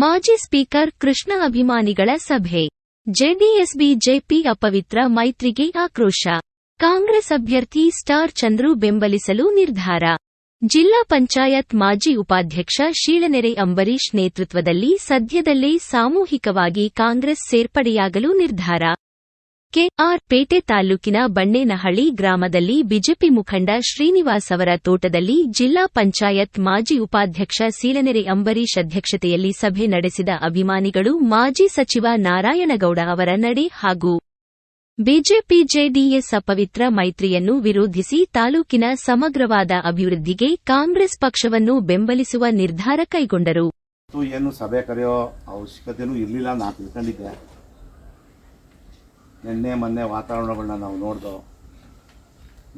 ಮಾಜಿ ಸ್ಪೀಕರ್ ಕೃಷ್ಣ ಅಭಿಮಾನಿಗಳ ಸಭೆ. ಜೆಡಿಎಸ್ ಬಿಜೆಪಿ ಅಪವಿತ್ರ ಮೈತ್ರಿಗೆ ಆಕ್ರೋಶ. ಕಾಂಗ್ರೆಸ್ ಅಭ್ಯರ್ಥಿ ಸ್ಟಾರ್ ಚಂದ್ರು ಬೆಂಬಲಿಸಲು ನಿರ್ಧಾರ. ಜಿಲ್ಲಾ ಪಂಚಾಯತ್ ಮಾಜಿ ಉಪಾಧ್ಯಕ್ಷ ಶೀಳನೆರೆ ಅಂಬರೀಶ್ ನೇತೃತ್ವದಲ್ಲಿ ಸದ್ಯದಲ್ಲೇ ಸಾಮೂಹಿಕವಾಗಿ ಕಾಂಗ್ರೆಸ್ ಸೇರ್ಪಡೆಯಾಗಲು ನಿರ್ಧಾರ. ಕೆ.ಆರ್. ಪೇಟೆ ತಾಲೂಕಿನ ಬಣ್ಣೇನಹಳ್ಳಿ ಗ್ರಾಮದಲ್ಲಿ ಬಿಜೆಪಿ ಮುಖಂಡ ಶ್ರೀನಿವಾಸ್ ಅವರ ತೋಟದಲ್ಲಿ ಜಿಲ್ಲಾ ಪಂಚಾಯತ್ ಮಾಜಿ ಉಪಾಧ್ಯಕ್ಷ ಶೀಳನೆರೆ ಅಂಬರೀಶ್ ಅಧ್ಯಕ್ಷತೆಯಲ್ಲಿ ಸಭೆ ನಡೆಸಿದ ಅಭಿಮಾನಿಗಳು ಮಾಜಿ ಸಚಿವ ನಾರಾಯಣಗೌಡ ಅವರ ನಡೆ ಹಾಗೂ ಬಿಜೆಪಿ-ಜೆಡಿಎಸ್ ಅಪವಿತ್ರ ಮೈತ್ರಿಯನ್ನು ವಿರೋಧಿಸಿ ತಾಲೂಕಿನ ಸಮಗ್ರವಾದ ಅಭಿವೃದ್ಧಿಗೆ ಕಾಂಗ್ರೆಸ್ ಪಕ್ಷವನ್ನು ಬೆಂಬಲಿಸುವ ನಿರ್ಧಾರ ಕೈಗೊಂಡರು. ಏನು ಸಭೆ ಕರೆಯೋ ಅವಶ್ಯಕತೆಯೂ ಇರಲಿಲ್ಲ ಅಂತ ನಾನು ತಿಳ್ಕೊಂಡಿದ್ದೆ. ನಿನ್ನೆ ಮೊನ್ನೆ ವಾತಾವರಣಗಳನ್ನ ನಾವು ನೋಡಿದೋ.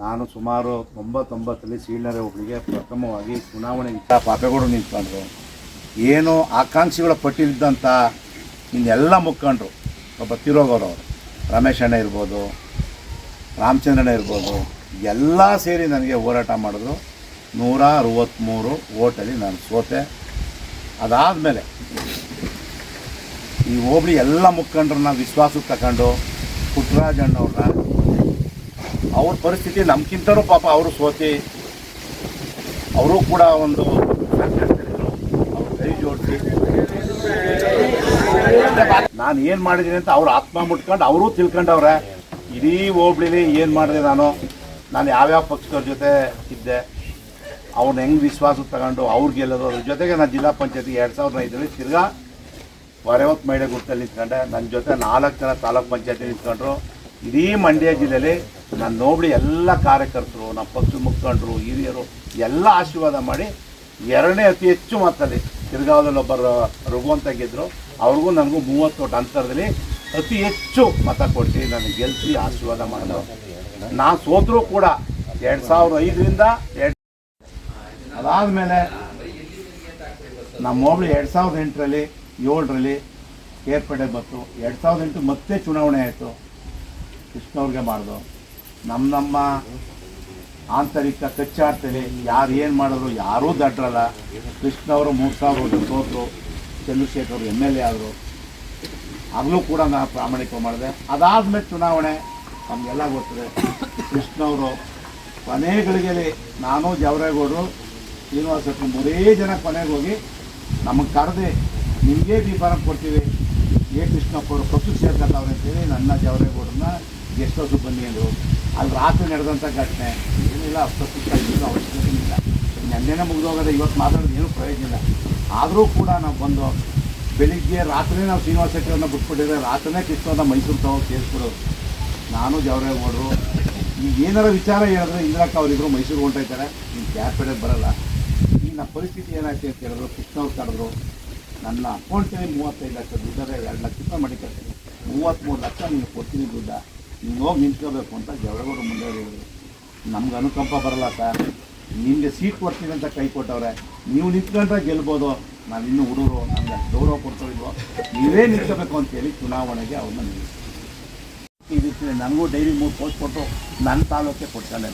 ನಾನು ಸುಮಾರು 99ರಲ್ಲಿ ಶೀಳನೆರೆ ಹೋಬಳಿಗೆ ಪ್ರಥಮವಾಗಿ ಚುನಾವಣೆಗೆ ಪಾಪೇಗೌಡರು ನಿಂತ್ಕೊಂಡ್ರು. ಏನು ಆಕಾಂಕ್ಷಿಗಳ ಪಟ್ಟಿಲಿದ್ದಂಥ ಇನ್ನೆಲ್ಲ ಮುಖಂಡರು, ಒಬ್ಬ ತಿರೋಗೌರವರು, ರಮೇಶ್ ಅಣ್ಣ ಇರ್ಬೋದು, ರಾಮಚಂದ್ರಣ್ಣ ಇರ್ಬೋದು, ಎಲ್ಲ ಸೇರಿ ನನಗೆ ಹೋರಾಟ ಮಾಡಿದ್ರು. 163 ಓಟಲ್ಲಿ ನಾನು ಸೋತೆ. ಅದಾದಮೇಲೆ ಈ ಹೋಬಳಿ ಎಲ್ಲ ಮುಖಂಡರನ್ನ ವಿಶ್ವಾಸಕ್ಕೆ ತಗೊಂಡು ಪುಟ್ಟರಾಜ್ ಅಣ್ಣವ್ರನ್ನ, ಅವ್ರ ಪರಿಸ್ಥಿತಿ ನಮ್ಗಿಂತನೂ ಪಾಪ ಅವರು ಸೋತಿ ಅವರು ಕೂಡ ಒಂದು ಅವ್ರ ಕೈ ಜೋಡಿಸಿ ನಾನು ಏನು ಮಾಡಿದ್ದೀನಿ ಅಂತ ಅವ್ರು ಆತ್ಮ ಮುಟ್ಕೊಂಡು ಅವರೂ ತಿಳ್ಕೊಂಡವ್ರೆ. ಇಡೀ ಹೋಬಳಿಲಿ ಏನು ಮಾಡಿದೆ ನಾನು ಯಾವ್ಯಾವ ಪಕ್ಷದವ್ರ ಜೊತೆ ಇದ್ದೆ, ಅವ್ರನ್ನ ಹೆಂಗೆ ವಿಶ್ವಾಸಕ್ಕೆ ತಗೊಂಡು ಅವ್ರಿಗೆ ಗೆಲ್ಲೋದು. ಅದ್ರ ಜೊತೆಗೆ ನಾನು ಜಿಲ್ಲಾ ಪಂಚಾಯತಿಗೆ 2005ರಲ್ಲಿ ತಿರ್ಗಾ ಹೊರವತ್ತು ಮೈಡೆ ಗುರ್ತಲ್ಲಿ ನಿಂತ್ಕೊಂಡೆ. ನನ್ನ ಜೊತೆ 4 ಜನ ತಾಲೂಕು ಪಂಚಾಯತಿ ನಿಂತ್ಕೊಂಡ್ರು. ಇಡೀ ಮಂಡ್ಯ ಜಿಲ್ಲೆಯಲ್ಲಿ ನನ್ನ ಹೋಬಳಿ ಎಲ್ಲ ಕಾರ್ಯಕರ್ತರು, ನಮ್ಮ ಪಕ್ಷದ ಮುಖಂಡರು, ಹಿರಿಯರು ಎಲ್ಲ ಆಶೀರ್ವಾದ ಮಾಡಿ 2ನೇ ಅತಿ ಹೆಚ್ಚು ಮತದಲ್ಲಿ ತಿರ್ಗಾವದಲ್ಲಿ ಒಬ್ಬರು ರಘುವಂತ ಗೆದ್ದರು. ಅವ್ರಿಗೂ ನನಗೂ 30 ಓಟ್ ಅಂತರದಲ್ಲಿ ಅತಿ ಹೆಚ್ಚು ಮತ ಕೊಟ್ಟು ನನಗೆ ಗೆಲ್ಲಿಸಿ ಆಶೀರ್ವಾದ ಮಾಡಿದ್ರು. ನಾನು ಸೋತರೂ ಕೂಡ 2005ರಿಂದ ಅದಾದಮೇಲೆ ನಮ್ಮ ಹೋಬಳಿ 2008ರಲ್ಲಿ 7ರಲ್ಲಿ ಏರ್ಪಡೆ ಬಂತು. 2008 ಮತ್ತೆ ಚುನಾವಣೆ ಆಯಿತು. ಕೃಷ್ಣವ್ರಿಗೆ ಮಾಡಿದ್ರು. ನಮ್ಮ ಆಂತರಿಕ ಕಚ್ಚಾಡ್ತೇನೆ ಯಾರು ಏನು ಮಾಡಿದ್ರು ಯಾರೂ ದಡ್ರಲ್ಲ. ಕೃಷ್ಣವರು 3000 ಓಟು ಸೋತರು. ಚಂದ್ರಶೇಖರ್ MLA ಆದರು. ಆಗಲೂ ಕೂಡ ನಾನು ಪ್ರಾಮಾಣಿಕ ಮಾಡಿದೆ. ಅದಾದಮೇಲೆ ಚುನಾವಣೆ ನಮಗೆಲ್ಲ ಗೊತ್ತಿದೆ. ಕೃಷ್ಣವರು ಕೊನೆಗಳಿಗೆ ನಾನು ಜವರೇಗೌಡರು ಶ್ರೀನಿವಾಸ 3 ಜನ ಕೊನೆಗೆ ಹೋಗಿ ನಮಗೆ ಕರೆದು ನಿಮಗೆ ಡಿಫಾರಂ ಕೊಡ್ತೀವಿ, ಕೃಷ್ಣಪ್ಪ ಅವರು ಪಕ್ಷಕ್ಕೆ ಸೇರ್ಕೊಳ್ತಾವ್ರೆ ಅಂತೇಳಿ ನನ್ನ ಜವರೇಗೌಡರನ್ನ ಗೆಸ್ಟ್ ಹೌಸ್ ಬನ್ನಿ ಅಂದರು. ಅಲ್ಲಿ ರಾತ್ರಿ ನಡೆದಂಥ ಘಟನೆ ಏನಿಲ್ಲ, ಪಕ್ಷಕ್ಕೆ ಇರೋ ಅವಶ್ಯಕತೆ ಇಲ್ಲ. ನೆನ್ನೆನೇ ಮುಗಿದೋಗೋದು, ಇವತ್ತು ಮಾತಾಡೋದು ಏನೂ ಪ್ರಯೋಜನ ಇಲ್ಲ. ಆದರೂ ಕೂಡ ನಾವು ಬಂದು ಬೆಳಿಗ್ಗೆ ರಾತ್ರಿ ನಾವು ಶ್ರೀನಿವಾಸ ಶೆಟ್ಟಿಯವ್ರನ್ನ ಬಿಟ್ಬಿಟ್ಟಿದ್ರೆ ರಾತ್ರಿನೇ ಕೃಷ್ಣವ್ರನ್ನ ಮೈಸೂರು ತಗೋಗಿ ಸೇರಿಸ್ಬಿಡೋರು. ನಾನು ಜವರೇಗೌಡರು ಈಗ ಏನಾರ ವಿಚಾರ ಹೇಳಿದ್ರೆ ಇಂದಿರಾಕ್ಕ ಅವರಿಬ್ಬರು ಮೈಸೂರು ಹೊಂಟೋಯ್ತಾರೆ, ನೀವು ಕ್ಯಾರ್ಪೇಟೆಗೆ ಬರೋಲ್ಲ. ಈಗ ನಮ್ಮ ಪರಿಸ್ಥಿತಿ ಏನಾಯ್ತು ಅಂತ ಹೇಳಿದ್ರು. ಕೃಷ್ಣವ್ರು ಕರೆದ್ರು. ನನ್ನ ಅಕೌಂಟಲ್ಲಿ 35 ಲಕ್ಷ ದುಡ್ಡಾದ್ರೆ 2 ಲಕ್ಷ ರೂಪಾಯಿ ಮಾಡಿಕೊಳ್ತೀನಿ, 33 ಲಕ್ಷ ನೀನು ಕೊಡ್ತೀನಿ ದುಡ್ಡ, ನೀನು ಹೋಗಿ ನಿಂತ್ಕೋಬೇಕು ಅಂತ ಜವರೇಗೌಡರು ಮುಂದೆ ಹೇಳಿದ್ರು. ನಮ್ಗೆ ಅನುಕಂಪ ಬರಲ್ಲ ಸರ್, ನಿಮಗೆ ಸೀಟ್ ಕೊಡ್ತೀನಿ ಅಂತ ಕೈ ಕೊಟ್ಟವ್ರೆ, ನೀವು ನಿಂತ್ಕೊಂಡ್ರೆ ಗೆಲ್ಬೋದು, ನಾವು ಇನ್ನೂ ಹುಡುಗರು, ನಮ್ಗೆ ಗೌರವ ಕೊಡ್ತಾಯಿದ್ವೋ, ನೀವೇ ನಿಂತ್ಕೋಬೇಕು ಅಂತೇಳಿ ಚುನಾವಣೆಗೆ ಅವ್ರನ್ನ ನಿಲ್ಲಿಸಿ ಈ ರೀತಿ ನನಗೂ ಡೈಲಿ 3 ಪೋಸ್ಟ್ ಕೊಟ್ಟು ನನ್ನ ತಾಲೂಕೆ ಕೊಡ್ಕೊಂಡೆ.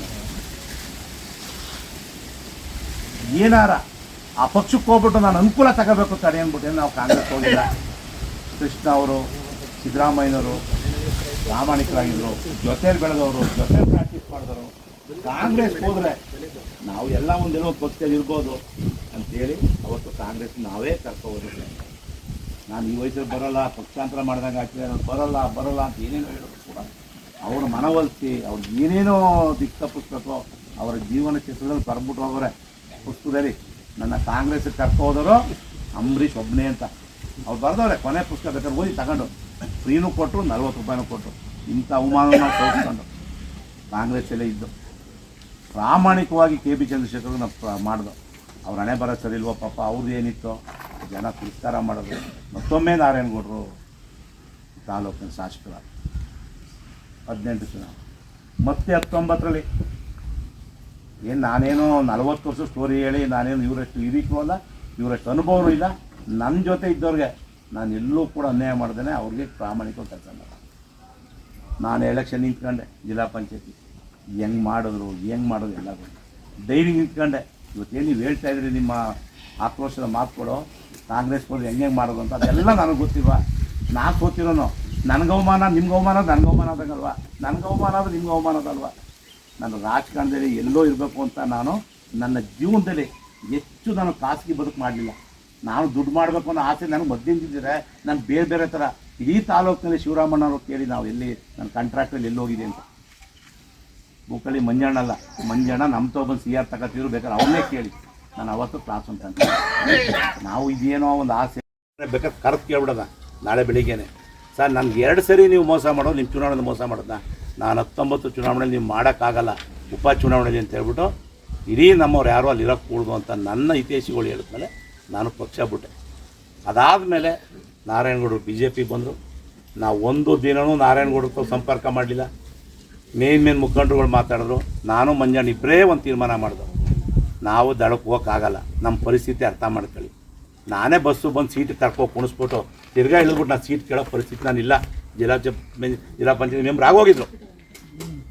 ಏನಾರ ಆ ಪಕ್ಷಕ್ಕೆ ಹೋಗ್ಬಿಟ್ಟು ನಾನು ಅನುಕೂಲ ತಗೋಬೇಕು ತಡೆ ಅಂದ್ಬಿಟ್ಟು ನಾವು ಕಾಂಗ್ರೆಸ್ ಹೋಗಿಲ್ಲ. ಕೃಷ್ಣ ಅವರು, ಸಿದ್ದರಾಮಯ್ಯನವರು ಪ್ರಾಮಾಣಿಕರಾಗಿದ್ದರು, ಜೊತೆಯಲ್ಲಿ ಬೆಳೆದವರು, ಜೊತೆಯಲ್ಲಿ ಪ್ರಾಕ್ಟೀಸ್ ಮಾಡಿದವರು. ಕಾಂಗ್ರೆಸ್ ಹೋದರೆ ನಾವು ಎಲ್ಲ ಒಂದೇನೋ ಪಕ್ಷದಲ್ಲಿ ಇರ್ಬೋದು ಅಂಥೇಳಿ ಅವತ್ತು ಕಾಂಗ್ರೆಸ್ ನಾವೇ ಕರ್ಕೋಬೋದಿಲ್ಲ. ನಾನು ಈ ವಯಸ್ಸಲ್ಲಿ ಬರೋಲ್ಲ, ಪಕ್ಷಾಂತರ ಮಾಡ್ದಂಗೆ ಆಗ್ತದೆ, ನಾನು ಬರೋಲ್ಲ ಅಂತ ಏನೇನೋ ಹೇಳೋದು ಕೂಡ ಅವ್ರ ಮನವೊಲಿಸಿ ಅವ್ರಿಗೆ ಏನೇನೋ ದಿಕ್ಕು ತಪ್ಪಿಸ್ಬೇಕೋ ಅವರ ಜೀವನ ಚಿತ್ರದಲ್ಲಿ ಬರ್ಬಿಟ್ಟು ಹೋಗೋರೆ. ಪುಸ್ತಕದಲ್ಲಿ ನನ್ನ ಕಾಂಗ್ರೆಸ್ಗೆ ಕರ್ಕೋದವರು ಅಂಬರೀಷ್ ಒಬ್ಬನೇ ಅಂತ ಅವ್ರು ಬರೆದವ್ರೆ. ಕೊನೆ ಪುಸ್ತಕ ಬೇಕಾದ್ರೆ ಓದಿ ತಗೊಂಡು ಫ್ರೀನೂ ಕೊಟ್ಟರು, 40 ರೂಪಾಯಿನೂ ಕೊಟ್ಟರು. ಇಂಥ ಅವಮಾನ ತೋರಿಸ್ಕೊಂಡು ಕಾಂಗ್ರೆಸ್ಸಲ್ಲೇ ಇದ್ದು ಪ್ರಾಮಾಣಿಕವಾಗಿ KB ಚಂದ್ರಶೇಖರ್ ನಾವು ಮಾಡಿದೋ. ಅವ್ರ ಹಣೆ ಬರೋ ಸರಿ ಇಲ್ವೋ ಪಾಪ, ಅವ್ರದ್ದು ಏನಿತ್ತು ಜನ ತಿರಸ್ಕಾರ ಮಾಡೋದು. ಮತ್ತೊಮ್ಮೆ ನಾರಾಯಣಗೌಡರು ತಾಲೂಕಿನ ಶಾಸಕರ 18 ಚುನಾವಣೆ, ಮತ್ತೆ 19ರಲ್ಲಿ ಏನು ನಾನೇನೋ 40 ವರ್ಷ ಸ್ಟೋರಿ ಹೇಳಿ ನಾನೇನು ಇವರಷ್ಟು ಹಿರಿಕೂ ಅಲ್ಲ, ಇವರಷ್ಟು ಅನುಭವನೂ ಇಲ್ಲ. ನನ್ನ ಜೊತೆ ಇದ್ದವ್ರಿಗೆ ನಾನು ಎಲ್ಲೂ ಕೂಡ ಅನ್ಯಾಯ ಮಾಡ್ದೇನೆ ಅವ್ರಿಗೆ ಪ್ರಾಮಾಣಿಕವಾಗಿ ಕೆಲಸ ಮಾಡಿದೆ. ನಾನು ಎಲೆಕ್ಷನ್ ನಿಂತ್ಕೊಂಡೆ ಜಿಲ್ಲಾ ಪಂಚಾಯತಿ, ಹೆಂಗೆ ಮಾಡೋದು ಎಲ್ಲ ಡೈರಿ ನಿಂತ್ಕೊಂಡೆ. ಇವತ್ತೇನು ನೀವು ಹೇಳ್ತಾ ಇದ್ರಿ ನಿಮ್ಮ ಆಕ್ರೋಶದ ಮಾತು ಕೊಡೋ, ಕಾಂಗ್ರೆಸ್ ಅವರು ಹೆಂಗೆ ಮಾಡೋದು ಅಂತ ಅದೆಲ್ಲ ನನಗೆ ಗೊತ್ತಿಲ್ವಾ. ನಾನು ಸೋತಿರೋನು, ನನಗೆ ಅವಮಾನ ನಿಮ್ಗೆ ಅವಮಾನ, ನನಗೆ ಅವಮಾನ ಆದಂಗಲ್ವಾ, ನನಗೆ ಅವಮಾನ ಆದ್ರೆ ನಿಮ್ಗೆ ಅವಮಾನ ಅದಲ್ವಾ. ನಾನು ರಾಜಕಾರಣದಲ್ಲಿ ಎಲ್ಲೋ ಇರಬೇಕು ಅಂತ ನಾನು ನನ್ನ ಜೀವನದಲ್ಲಿ ಹೆಚ್ಚು ನಾನು ಖಾಸಗಿ ಬದುಕು ಮಾಡಲಿಲ್ಲ. ನಾನು ದುಡ್ಡು ಮಾಡಬೇಕು ಅನ್ನೋ ಆಸೆ ನನಗೆ ಮೊದಲಿಂದಿದ್ದರೆ ನಾನು ಬೇರೆ ಬೇರೆ ಥರ ಇಡೀ ತಾಲೂಕಿನಲ್ಲಿ ಶಿವರಾಮಣ್ಣವ್ರು ಕೇಳಿ ನಾವು ಎಲ್ಲಿ ನನ್ನ ಕಾಂಟ್ರಾಕ್ಟಲ್ಲಿ ಎಲ್ಲಿ ಹೋಗಿದೆ ಅಂತ. ಬೂಕಳ್ಳಿ ಮಂಜಣ್ಣಲ್ಲ, ಮಂಜಣ್ಣ ನಮ್ಮ ತೊಗೊಂಡು ಸಿ ಆರ್ ತಗೋತಿದ್ರು, ಬೇಕಾದ್ರೆ ಅವನ್ನೇ ಕೇಳಿ. ನಾನು ಅವತ್ತು ಕ್ಲಾಸ್ ಅಂತ ನಾವು ಇದೇನೋ ಒಂದು ಆಸೆ ಬೇಕಾದ್ರೆ ಕರೆದು ಕೇಳ್ಬಿಡೋದ ನಾಳೆ ಬೆಳಿಗ್ಗೆನೆ. ಸರ್ ನನಗೆ 2 ಸರಿ ನೀವು ಮೋಸ ಮಾಡೋದು, ನಿಮ್ಮ ಚುನಾವಣೆಯಲ್ಲಿ ಮೋಸ ಮಾಡೋದನ್ನ ನಾನು 19 ಚುನಾವಣೆಯಲ್ಲಿ ನೀವು ಮಾಡೋಕ್ಕಾಗಲ್ಲ, ಉಪಚುನಾವಣೆಯಲ್ಲಿ ಅಂತ ಹೇಳ್ಬಿಟ್ಟು ಇಡೀ ನಮ್ಮವ್ರು ಯಾರು ಅಲ್ಲಿ ಇರೋಕ್ಕೆ ಕೂಡ್ದು ಅಂತ ನನ್ನ ಹಿತೈಷಿಗಳು ಹೇಳಿದ್ಮೇಲೆ ನಾನು ಪಕ್ಷ ಬಿಟ್ಟೆ. ಅದಾದಮೇಲೆ ನಾರಾಯಣಗೌಡರು ಬಿ ಜೆ ಪಿ ಬಂದರು. ನಾವು ಒಂದು ದಿನವೂ ನಾರಾಯಣಗೌಡರು ಸಂಪರ್ಕ ಮಾಡಲಿಲ್ಲ. ಮೇನ್ ಮುಖಂಡರುಗಳು ಮಾತಾಡಿದ್ರು. ನಾನು ಮಂಜಣ್ಣ ಇಬ್ಬರೇ ಒಂದು ತೀರ್ಮಾನ ಮಾಡಿದ್ರು, ನಾವು ದಳಕ್ಕೆ ಹೋಗೋಕ್ಕಾಗಲ್ಲ, ನಮ್ಮ ಪರಿಸ್ಥಿತಿ ಅರ್ಥ ಮಾಡ್ಕೊಳ್ಳಿ. ನಾನೇ ಬಸ್ಸು ಬಂದು ಸೀಟ್ ಕರ್ಕೊಂಡು ಕುಣಿಸ್ಬಿಟ್ಟು ತಿರ್ಗಾ ಇಳಿದ್ಬಿಟ್ಟು ನಾನು ಸೀಟ್ ಕೇಳೋ ಪರಿಸ್ಥಿತಿ ನಾನಿಲ್ಲ. ಜಿಲ್ಲಾ ಪಂಚಾಯತ್ ಮೆಂಬರ್ ಆಗೋಗಿದ್ರು.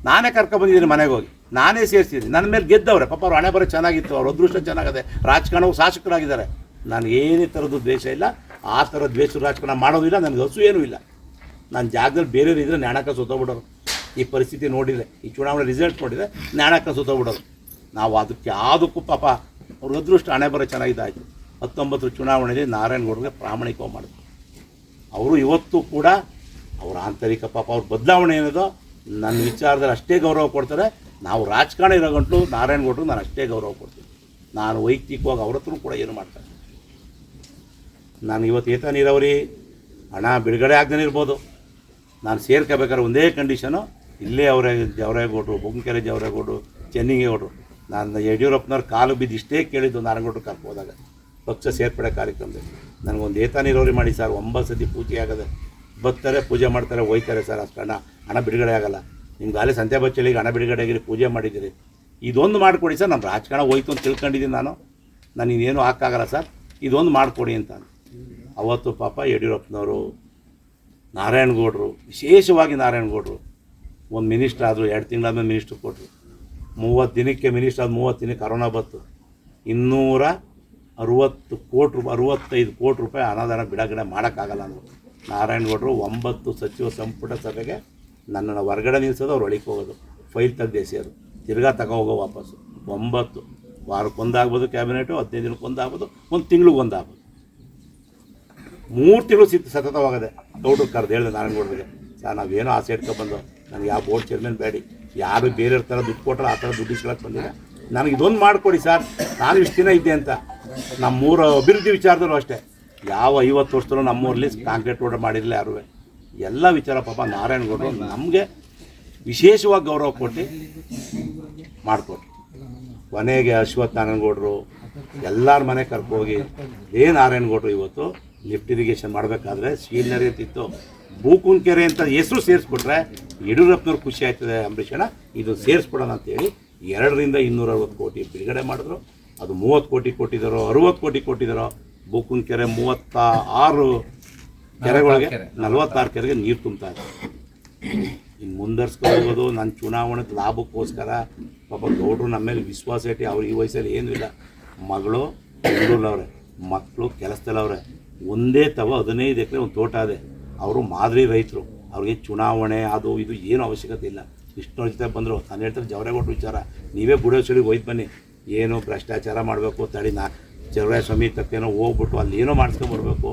ನಾನೇ ಕರ್ಕೊಬಂದಿದ್ದೀನಿ ಮನೆಗೆ ಹೋಗಿ, ನಾನೇ ಸೇರಿಸಿದ್ದೀನಿ. ನನ್ನ ಮೇಲೆ ಗೆದ್ದವ್ರೆ ಪಾಪ. ಅವ್ರು ಹಣೆ ಬರೋ ಚೆನ್ನಾಗಿತ್ತು, ಅವ್ರ ಅದೃಷ್ಟ ಚೆನ್ನಾಗಿದೆ, ರಾಜಕಾರಣವು ಶಾಸಕರಾಗಿದ್ದಾರೆ. ನಾನು ಏನೇ ಥರದ್ದು ದ್ವೇಷ ಇಲ್ಲ, ಆ ಥರ ದ್ವೇಷ ರಾಜಕಾರಣ ಮಾಡೋದಿಲ್ಲ. ನನಗೆ ಹಸು ಏನೂ ಇಲ್ಲ. ನನ್ನ ಜಾಗದಲ್ಲಿ ಬೇರೆಯವರು ಇದ್ದರೆ ನ್ಯಾಣಕ ಸುತ್ತೋಗ್ಬಿಡೋರು. ಈ ಪರಿಸ್ಥಿತಿ ನೋಡಿದರೆ, ಈ ಚುನಾವಣೆ ರಿಸಲ್ಟ್ ನೋಡಿದರೆ ನ್ಯಾಣಕ ಸುತ್ತೋಗ್ಬಿಡೋರು. ನಾವು ಅದಕ್ಕೆ ಯಾವುದಕ್ಕೂ ಪಾಪ ಅವ್ರ ಅದೃಷ್ಟ ಹಣೆ ಬರೋ ಚೆನ್ನಾಗಿದ್ದಾಯಿತು. 19 ಚುನಾವಣೆಯಲ್ಲಿ ನಾರಾಯಣಗೌಡರಿಗೆ ಪ್ರಾಮಾಣಿಕವಾಗಿ ಮಾಡಿದ್ರು. ಅವರು ಇವತ್ತು ಕೂಡ ಅವರ ಆಂತರಿಕ ಪಾಪ ಅವ್ರ ಬದಲಾವಣೆ ಏನದೋ ನನ್ನ ವಿಚಾರದಲ್ಲಿ ಅಷ್ಟೇ ಗೌರವ ಕೊಡ್ತಾರೆ. ನಾವು ರಾಜಕಾರಣ ಇರೋ ಗಂಟು ನಾರಾಯಣಗೌಡರು ನಾನು ಅಷ್ಟೇ ಗೌರವ ಕೊಡ್ತೀನಿ. ನಾನು ವೈಯಕ್ತಿಕವಾಗಿ ಅವ್ರ ಹತ್ರ ಕೂಡ ಏನು ಮಾಡ್ತಾರೆ. ನಾನು ಇವತ್ತು ಏತ ನೀರಾವರಿ ಹಣ ಬಿಡುಗಡೆ ಆಗದೇ ಇರ್ಬೋದು, ನಾನು ಸೇರ್ಕೋಬೇಕಾದ್ರೆ ಒಂದೇ ಕಂಡೀಷನು, ಇಲ್ಲೇ ಜವರೇಗೌಡರು, ಬೊಮ್ಮಕೆರೆ ಜವರೇಗೌಡರು, ಚೆನ್ನಿಗೇಗೌಡರು, ನಾನು ಯಡಿಯೂರಪ್ಪನವ್ರ ಕಾಲು ಬಿದ್ದು ಇಷ್ಟೇ ಕೇಳಿದ್ದು ನಾರಾಯಣಗೌಡರು ಕರ್ಕೋದಾಗ ಪಕ್ಷ ಸೇರ್ಪಡೆ ಕಾರ್ಯಕ್ರಮದಲ್ಲಿ. ನನಗೊಂದು ಏತ ನೀರಾವರಿ ಮಾಡಿ ಸರ್, 9 ಸತಿ ಪೂಜೆ ಆಗದೆ, ಬರ್ತಾರೆ ಪೂಜೆ ಮಾಡ್ತಾರೆ ಹೋಯ್ತಾರೆ ಸರ್, ಅಷ್ಟು ಹಣ ಬಿಡುಗಡೆ ಆಗಲ್ಲ. ನಿಮ್ಗೆ ಅಲ್ಲಿ ಸಂತೆ ಬಚ್ಚಲಿಗೆ ಹಣ ಬಿಡುಗಡೆ ಆಗಿರಿ, ಪೂಜೆ ಮಾಡಿದ್ದೀರಿ, ಇದೊಂದು ಮಾಡಿಕೊಡಿ ಸರ್. ನಾನು ರಾಜಕಾರಣ ಹೋಯ್ತು ಅಂತ ತಿಳ್ಕೊಂಡಿದ್ದೀನಿ. ನಾನು ಇನ್ನೇನು ಹಾಕಾಗಲ್ಲ ಸರ್, ಇದೊಂದು ಮಾಡಿಕೊಡಿ ಅಂತ. ಅವತ್ತು ಪಾಪ ಯಡಿಯೂರಪ್ಪನವರು, ನಾರಾಯಣಗೌಡರು, ವಿಶೇಷವಾಗಿ ನಾರಾಯಣಗೌಡರು ಒಂದು ಮಿನಿಸ್ಟ್ರ್ ಆದರು. 2 ತಿಂಗಳಾದ್ಮೇಲೆ ಮಿನಿಸ್ಟ್ರ್ ಕೊಟ್ಟರು. 30 ದಿನಕ್ಕೆ ಮಿನಿಸ್ಟ್ರ್ ಆದ 30 ದಿನಕ್ಕೆ ಕರೋನಾ ಬಂತು. 265 ಕೋಟಿ ರೂಪಾಯಿ ಅನುದಾನ ಬಿಡುಗಡೆ ಮಾಡೋಕ್ಕಾಗಲ್ಲ ಅಂದರು ನಾರಾಯಣಗೌಡರು. 9 ಸಚಿವ ಸಂಪುಟ ಸಭೆಗೆ ನನ್ನನ್ನು ಹೊರಗಡೆ ನಿಲ್ಲಿಸೋದು, ಅವ್ರು ಒಳಗೆ ಹೋಗೋದು, ಫೈಲ್ ತೆಗೆದೇಸಿಯೋದು, ತಿರ್ಗಾ ತಗೋಗೋ ವಾಪಸ್ಸು. 9 ವಾರಕ್ಕೊಂದಾಗ್ಬೋದು ಕ್ಯಾಬಿನೆಟು, 15 ದಿನಕ್ಕೊಂದಾಗ್ಬೋದು, 1 ತಿಂಗಳಿಗೊಂದಾಗ್ಬೋದು. 3 ತಿಂಗಳು ಸತತವಾಗದೆ ಗೌಡ್ರು ಕರೆದು ಹೇಳಿದೆ ನಾರಾಯಣಗೌಡರಿಗೆ, ಸರ್ ನಾವೇನೋ ಆಸೆ ಇಟ್ಕೊಬಂದು, ನನಗೆ ಯಾವ ಬೋರ್ಡ್ ಚೇರ್ಮನ್ ಬೇಡಿ, ಯಾರು ಬೇರೆಯವ್ರ ಥರ ದುಡ್ಡು ಕೊಟ್ಟರೆ ಆ ಥರ ದುಡ್ಡು ಇಸ್ಕೊಳಕ್ಕೆ ಬಂದಿಲ್ಲ, ನನಗೆ ಇದೊಂದು ಮಾಡಿಕೊಡಿ ಸರ್, ನಾನು ಇಷ್ಟು ದಿನ ಇದ್ದೆ ಅಂತ. ನಮ್ಮೂರ ಅಭಿವೃದ್ಧಿ ವಿಚಾರದಲ್ಲೂ ಅಷ್ಟೇ, ಯಾವ 50 ವರ್ಷದಲ್ಲೂ ನಮ್ಮೂರಲ್ಲಿ ಕಾಂಕ್ರೀಟ್ ರೋಡ್ ಮಾಡಿರಲಿಲ್ಲ ಯಾರೂ. ಎಲ್ಲ ವಿಚಾರ ಪಾಪ ನಾರಾಯಣಗೌಡರು ನಮಗೆ ವಿಶೇಷವಾಗಿ ಗೌರವ ಕೊಟ್ಟು ಮಾಡಿಕೊಟ್ರು. ಕೊನೆಗೆ ಅಶ್ವಥ್ ನಾರಾಯಣಗೌಡರು ಎಲ್ಲರ ಮನೆ ಕರ್ಕೋಗಿ, ನಾರಾಯಣಗೌಡರು ಇವತ್ತು ಲಿಫ್ಟ್ ಇರಿಗೇಷನ್ ಮಾಡಬೇಕಾದ್ರೆ ಶೀಲ್ನರಿ ಅಂತಿತ್ತು, ಬೂಕುನ್ಕೆರೆ ಅಂತ ಹೆಸರು ಸೇರಿಸ್ಬಿಟ್ರೆ ಯಡಿಯೂರಪ್ಪನವ್ರು ಖುಷಿ ಆಯ್ತದೆ, ಅಂಬರೀಷಣ್ಣ ಇದು ಸೇರಿಸ್ಬಿಡೋಣ ಅಂತೇಳಿ 200ರಿಂದ 260 ಕೋಟಿ ಬಿಡುಗಡೆ ಮಾಡಿದ್ರು. ಅದು 30 ಕೋಟಿ ಕೊಟ್ಟಿದ್ದಾರೋ, 60 ಕೋಟಿ ಕೊಟ್ಟಿದ್ದಾರೋ. ಬೂಕುನ್ಕೆರೆ 36 ಕೆರೆಗಳಿಗೆ 46 ಕೆರೆಗೆ ನೀರು ತುಂಬ್ತಾ ಇದೆ. ಇನ್ನು ಮುಂದರ್ಸ್ಕೊಂಡು ನನ್ನ ಚುನಾವಣೆ ಲಾಭಕ್ಕೋಸ್ಕರ ಪಾಪ ಗೌಡ್ರು ನಮ್ಮ ಮೇಲೆ ವಿಶ್ವಾಸ ಇಟ್ಟು, ಅವ್ರು ಈ ವಯಸ್ಸಲ್ಲಿ ಏನೂ ಇಲ್ಲ, ಮಗಳು ಬೆಂಗಳೂರವ್ರೆ, ಮಕ್ಕಳು ಕೆಲಸದಲ್ಲವ್ರೆ, ಒಂದೇ 15 ಎಕರೆ ಒಂದು ತೋಟ ಇದೆ. ಅವರು ಮಾದರಿ ರೈತರು, ಅವ್ರಿಗೆ ಚುನಾವಣೆ ಅದು ಇದು ಏನೂ ಅವಶ್ಯಕತೆ ಇಲ್ಲ. ಇಷ್ಟರ ಜೊತೆ ಬಂದರು. ನಾನು ಹೇಳ್ತಾರೆ ಜವರೇಗೌಡರು ವಿಚಾರ, ನೀವೇ ಬುಡೇಶ್ವರಿಗೆ ಹೋಯ್ತು ಬನ್ನಿ, ಏನು ಭ್ರಷ್ಟಾಚಾರ ಮಾಡಬೇಕು ತಡಿ, ಜವರಾಯ ಸ್ವಾಮಿ ತಕ್ಕೇನೋ ಹೋಗ್ಬಿಟ್ಟು ಅಲ್ಲಿ ಏನೋ ಮಾಡಿಸ್ಕೊಂಬರ್ಬೇಕು,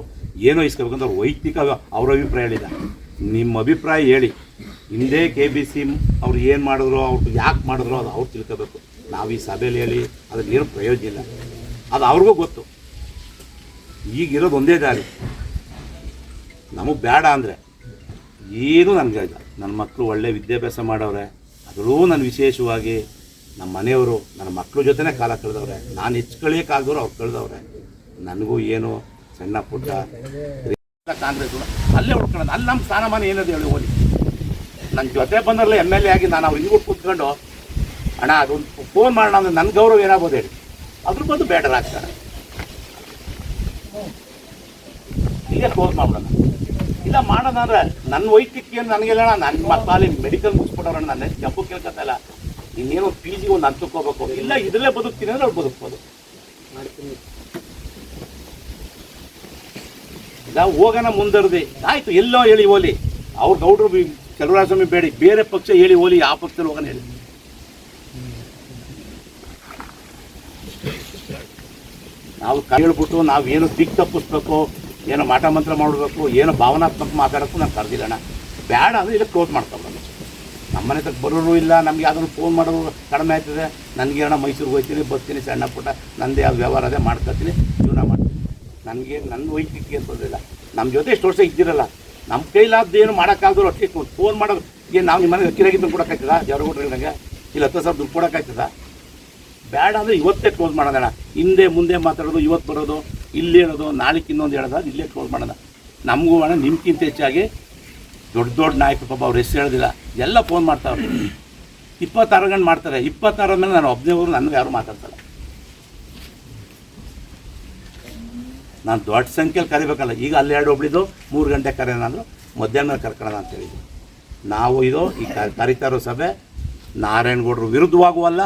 ಏನೋ ಇಸ್ಕೋಬೇಕಂತ ಅವ್ರು ವೈಯಕ್ತಿಕ ಅವ್ರ ಅಭಿಪ್ರಾಯ ಹೇಳಿಲ್ಲ. ನಿಮ್ಮ ಅಭಿಪ್ರಾಯ ಹೇಳಿ, ಹಿಂದೆ KBC ಅವ್ರು ಏನು ಮಾಡಿದ್ರು, ಅವ್ರು ಯಾಕೆ ಮಾಡಿದ್ರು ಅದು ಅವ್ರು ತಿಳ್ಕೋಬೇಕು. ನಾವು ಈ ಸಭೆಯಲ್ಲಿ ಹೇಳಿ ಅದಕ್ಕೆ ಏನು ಪ್ರಯೋಜನ ಇಲ್ಲ, ಅದು ಅವ್ರಿಗೂ ಗೊತ್ತು. ಈಗಿರೋದು ಒಂದೇ ದಾರಿ, ನಮಗೆ ಬೇಡ ಅಂದರೆ ಏನೂ ನನಗೆ ಇಲ್ಲ. ನನ್ನ ಮಕ್ಕಳು ಒಳ್ಳೆ ವಿದ್ಯಾಭ್ಯಾಸ ಮಾಡವ್ರೆ, ಅದರಲ್ಲೂ ನಾನು ವಿಶೇಷವಾಗಿ ನಮ್ಮ ಮನೆಯವರು ನನ್ನ ಮಕ್ಕಳ ಜೊತೆನೇ ಕಾಲ ಕಳೆದವ್ರೆ. ನಾನು ಹೆಚ್ಚು ಕಳಿಯೋಕ್ಕಾಗದವ್ರು ಅವ್ರು ಕಳೆದವ್ರೆ. ನನಗೂ ಏನು ಸಣ್ಣ ಪುಟ್ಟ ಕಾಂಗ್ರೆಸ್ ಅಲ್ಲೇ ಉಳ್ಕೊಳ್ಳೋದು, ಅಲ್ಲಿ ನಮ್ಮ ಸ್ಥಾನಮಾನ ಏನದು ಹೇಳಿ ಹೋಗಿ. ನನ್ನ ಜೊತೆ ಬಂದರಲ್ಲ MLA ಆಗಿ ನಾನು ಅವ್ರು ಹಿಂಗೆ ಕೂತ್ಕೊಂಡು ಅಣ್ಣ ಅದೊಂದು ಫೋನ್ ಮಾಡೋಣ ಅಂದರೆ ನನ್ನ ಗೌರವ ಏನಾಗ್ಬೋದು ಹೇಳಿ, ಅದ್ರ ಬಂದು ಬೇಡ ರಾಜಕಾರಣ ಇಲ್ಲೇ ಕ್ಲೋಸ್ ಮಾಡ್ಬಿಡೋಣ. ಇಲ್ಲ ಮಾಡೋಣ ಅಂದರೆ ನನ್ನ ವೈದ್ಯಕೀಯ ನನಗೆಲ್ಲ ನನ್ನ ಮಕ್ಕಳಲ್ಲಿ ಮೆಡಿಕಲ್ ಮುಗಿಸ್ಬಿಡೋಣ, ನನ್ನ ಕೆಂಪು ಕೇಳ್ಕೊತಾ ಇಲ್ಲ, ಇನ್ನೇನೋ PG ಒಂದು ಹಂತಕ್ಕೋಗ್ಬೇಕು. ಇಲ್ಲ ಇದರಲ್ಲೇ ಬದುಕ್ತೀನಿ ಅಂದರೆ ಅವ್ರು ಬದುಕ್ಬೋದು. ಹೋಗೋಣ ಮುಂದರ್ದಿ ಆಯ್ತು, ಎಲ್ಲೋ ಹೇಳಿ ಹೋಲಿ. ಅವ್ರು ಗೌಡ್ರು ಚಲುವರಾಯಸ್ವಾಮಿ ಬೇಡಿ, ಬೇರೆ ಪಕ್ಷ ಹೇಳಿ ಹೋಲಿ, ಯಾವ ಪಕ್ಷದಲ್ಲಿ ಹೋಗೋಣ ಹೇಳಿ. ನಾವು ಹೇಳ್ಬಿಟ್ಟು ನಾವೇನು ದಿಕ್ ತಪ್ಪಿಸ್ಬೇಕು, ಏನೋ ಮಾಟ ಮಂತ್ರ ಮಾಡಬೇಕು, ಏನೋ ಭಾವನಾತ್ಮಕ ಮಾತಾಡೋಕ್ಕೂ ನಾನು ಕರೆದಿಲ್ಲಣ್ಣ. ಬೇಡ ಅಂದರೆ ಇಲ್ಲ ಕ್ಲೋಸ್ ಮಾಡ್ಕೊಂಡು ನಮ್ಮನೆ ತಕ್ಕ ಬರೋರು ಇಲ್ಲ. ನಮ್ಗೆ ಯಾವ್ದಾದ್ರು ಫೋನ್ ಮಾಡೋರು ಕಡಿಮೆ ಆಯ್ತದೆ, ನನಗೆ ಅಣ್ಣ ಮೈಸೂರಿಗೆ ಹೋಗ್ತೀನಿ, ಬರ್ತೀನಿ, ಸಣ್ಣ ಪುಟ್ಟ ನಂದೇ ಯಾವ್ದು ವ್ಯವಹಾರ ಅದೇ ಮಾಡ್ಕೊತೀನಿ, ಜೀವನ ಮಾಡ್ತೀನಿ. ನನಗೆ ನನ್ನ ವೈಯಕ್ತಿಕ ಏನು ತೊಂದರೆ. ನಮ್ಮ ಜೊತೆ ಎಷ್ಟು ವರ್ಷ ಇದ್ದಿರಲ್ಲ, ನಮ್ಮ ಕೈಲಾದ್ದು ಏನು ಮಾಡೋಕ್ಕಾಗದ್ರು ಅಟ್ಲೀಸ್ಟ್ ಫೋನ್ ಮಾಡೋದು. ಏನು ನಾವು ನಿಮ್ಮ ಮನೆಗೆ ಅಕ್ಕಿರಾಗಿದ್ದು ಕೊಡೋಕ್ಕಾಗ್ತದ? ಜವರಗೌಡ್ರಿಗೆ ಇಲ್ಲ 10,000 ದುಡ್ಡು ಕೊಡೋಕ್ಕಾಗ್ತದ? ಬೇಡ ಅಂದರೆ ಇವತ್ತೇ ಕ್ಲೋಸ್ ಮಾಡೋಣ. ಹಿಂದೆ ಮುಂದೆ ಮಾತಾಡೋದು, ಇವತ್ತು ಬರೋದು, ಇಲ್ಲಿ ಹೇಳೋದು, ನಾಳೆಗೆ ಇನ್ನೊಂದು ಹೇಳೋದು, ಇಲ್ಲೇ ಕ್ಲೋಸ್ ಮಾಡೋಣ. ನಮಗೂ ಅಣ್ಣ ನಿಮ್ಗಿಂತ ಹೆಚ್ಚಾಗಿ ದೊಡ್ಡ ದೊಡ್ಡ ನಾಯಕರು ಪಾಪ ಅವ್ರು ಹೆಸರು ಹೇಳೋದಿಲ್ಲ, ಎಲ್ಲ ಫೋನ್ ಮಾಡ್ತಾವ್ರೆ. 26 ಗಂಟೆ ಮಾಡ್ತಾರೆ. 26 ಮೇಲೆ ನಾನು ಒಬ್ಬನೇ ಹೋದ್ರು, ನನಗೆ ಯಾರು ಮಾತಾಡ್ತಾರೆ. ನಾನು ದೊಡ್ಡ ಸಂಖ್ಯೆಯಲ್ಲಿ ಕರಿಬೇಕಲ್ಲ. ಈಗ ಅಲ್ಲಿ 2 ಒಬ್ಳಿದ್ದು 3 ಗಂಟೆ ಕರೆಯೋಣ ಅಂದರು, ಮಧ್ಯಾಹ್ನ ಕರ್ಕೊಳ್ಳೋಣ ಅಂತ ಹೇಳಿದ್ವಿ. ನಾವು ಇದು ಈ ಕರಿತಾ ಇರೋ ಸಭೆ ನಾರಾಯಣಗೌಡರು ವಿರುದ್ಧವಾಗುವಲ್ಲ,